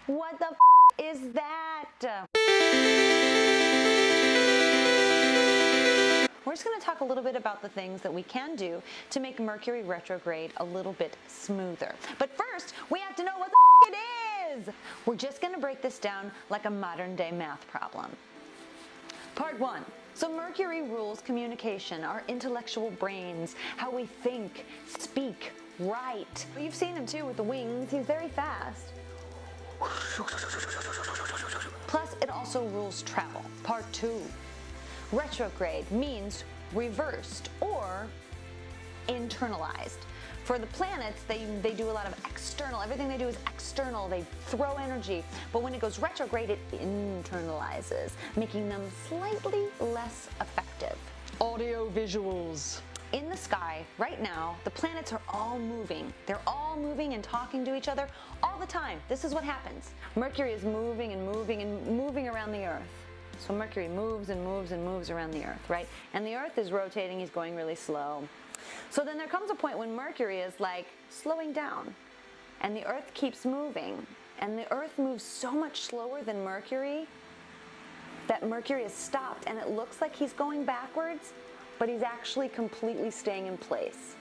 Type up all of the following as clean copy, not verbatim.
What the is that? We're just going to talk a little bit about the things that we can do to make Mercury retrograde a little bit smoother. But first, we have to know what the it is. We're just going to break this down like a modern day math problem. Part 1. So Mercury rules communication, our intellectual brains, how we think, speak, write. You've seen him too with the wings. He's very fast. Plus, it also rules travel. Part 2. Retrograde means reversed or internalized. For the planets, they do a lot of external. Everything they do is external. They throw energy. But when it goes retrograde, it internalizes, making them slightly less effective. Audio visuals. In the sky, right now, the planets are all moving. They're all moving and talking to each other all the time. This is what happens. Mercury is moving and moving and moving around the Earth. So Mercury moves and moves and moves around the Earth, right? And the Earth is rotating, he's going really slow. So then there comes a point when Mercury is like slowing down and the Earth keeps moving. And the Earth moves so much slower than Mercury that Mercury is stopped and it looks like he's going backwards, but he's actually completely staying in place.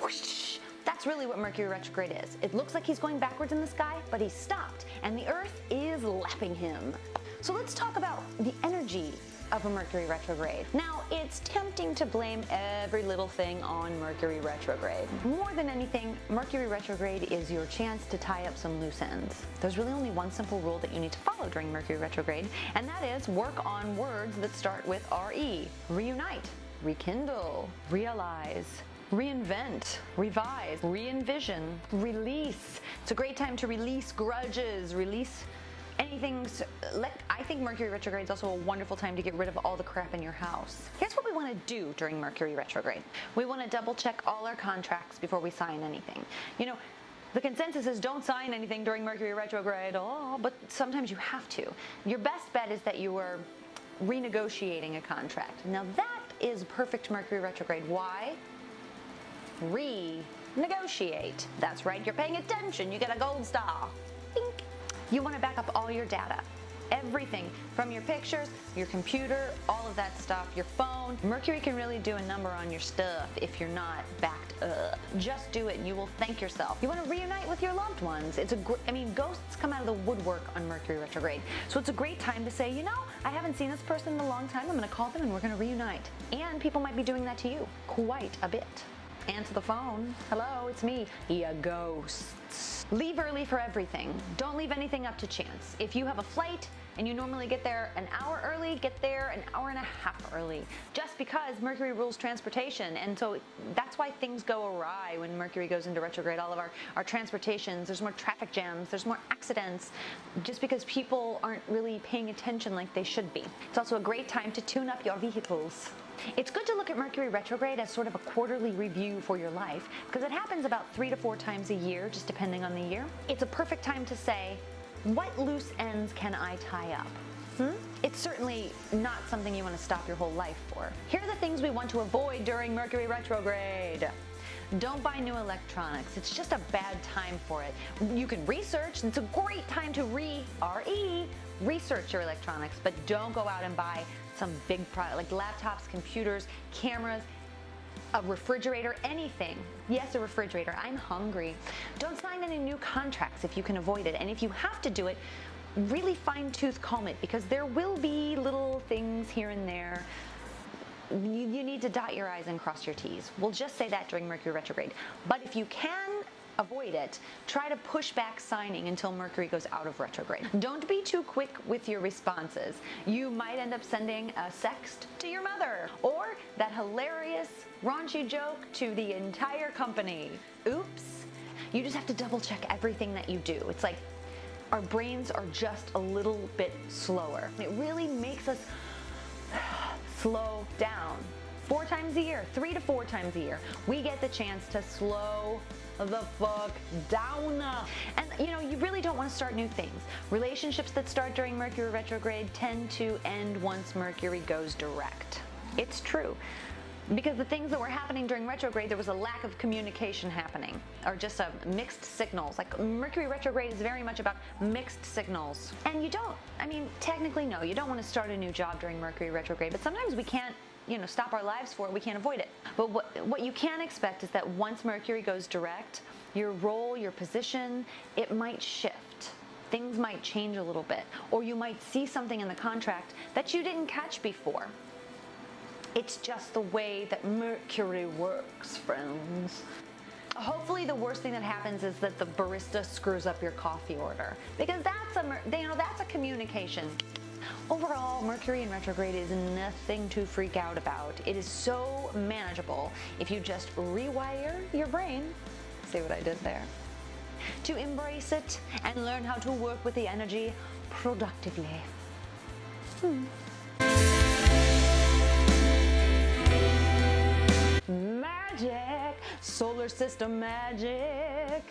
Whoosh! That's really what Mercury retrograde is. It looks like he's going backwards in the sky, but he's stopped and the Earth is lapping him. So let's talk about the energy of a Mercury retrograde. Now, it's tempting to blame every little thing on Mercury retrograde. More than anything, Mercury retrograde is your chance to tie up some loose ends. There's really only one simple rule that you need to follow during Mercury retrograde, and that is work on words that start with RE. Reunite, rekindle, realize, reinvent, revise, re-envision, release. It's a great time to release grudges, release anything. I think Mercury retrograde is also a wonderful time to get rid of all the crap in your house. Here's what we want to do during Mercury retrograde. We want to double check all our contracts before we sign anything. You know, the consensus is don't sign anything during Mercury retrograde, but sometimes you have to. Your best bet is that you are renegotiating a contract. Now that is perfect Mercury retrograde. Why? Renegotiate. That's right, you're paying attention. You get a gold star. Bink. You want to back up all your data. Everything from your pictures, your computer, all of that stuff, your phone. Mercury can really do a number on your stuff if you're not backed up. Just do it and you will thank yourself. You want to reunite with your loved ones. Ghosts come out of the woodwork on Mercury retrograde. So it's a great time to say, you know, I haven't seen this person in a long time. I'm going to call them and we're going to reunite. And people might be doing that to you quite a bit. Answer the phone. Hello, it's me. Ya ghosts. Leave early for everything. Don't leave anything up to chance. If you have a flight and you normally get there an hour early, get there an hour and a half early. Just because Mercury rules transportation, and so that's why things go awry when Mercury goes into retrograde. All of our transportations, there's more traffic jams, there's more accidents, just because people aren't really paying attention like they should be. It's also a great time to tune up your vehicles. It's good to look at Mercury retrograde as sort of a quarterly review for your life because it happens about 3 to 4 times a year, just depending on the year. It's a perfect time to say, what loose ends can I tie up? It's certainly not something you want to stop your whole life for. Here are the things we want to avoid during Mercury retrograde. Don't buy new electronics. It's just a bad time for it. You can research. It's a great time to research your electronics, but don't go out and buy some big product like laptops, computers, cameras, a refrigerator, anything. Yes, a refrigerator. I'm hungry. Don't sign any new contracts if you can avoid it. And if you have to do it, really fine-tooth comb it because there will be little things here and there. You need to dot your I's and cross your T's. We'll just say that during Mercury retrograde. But if you can avoid it, try to push back signing until Mercury goes out of retrograde. Don't be too quick with your responses. You might end up sending a sext to your mother or that hilarious raunchy joke to the entire company. Oops. You just have to double check everything that you do. It's like our brains are just a little bit slower. It really makes us slow down. 4 times a year, 3 to 4 times a year, we get the chance to slow the fuck down. And you know, you really don't want to start new things. Relationships that start during Mercury retrograde tend to end once Mercury goes direct. It's true. Because the things that were happening during retrograde, there was a lack of communication happening, or just mixed signals. Like Mercury retrograde is very much about mixed signals. And you don't, I mean, technically no, you don't want to start a new job during Mercury retrograde, but sometimes we can't, stop our lives for it, we can't avoid it. But what you can expect is that once Mercury goes direct, your role, your position, it might shift. Things might change a little bit, or you might see something in the contract that you didn't catch before. It's just the way that Mercury works, friends. Hopefully the worst thing that happens is that the barista screws up your coffee order, because that's a communication. Overall, Mercury in retrograde is nothing to freak out about. It is so manageable if you just rewire your brain. See what I did there? To embrace it and learn how to work with the energy productively. Magic, solar system magic.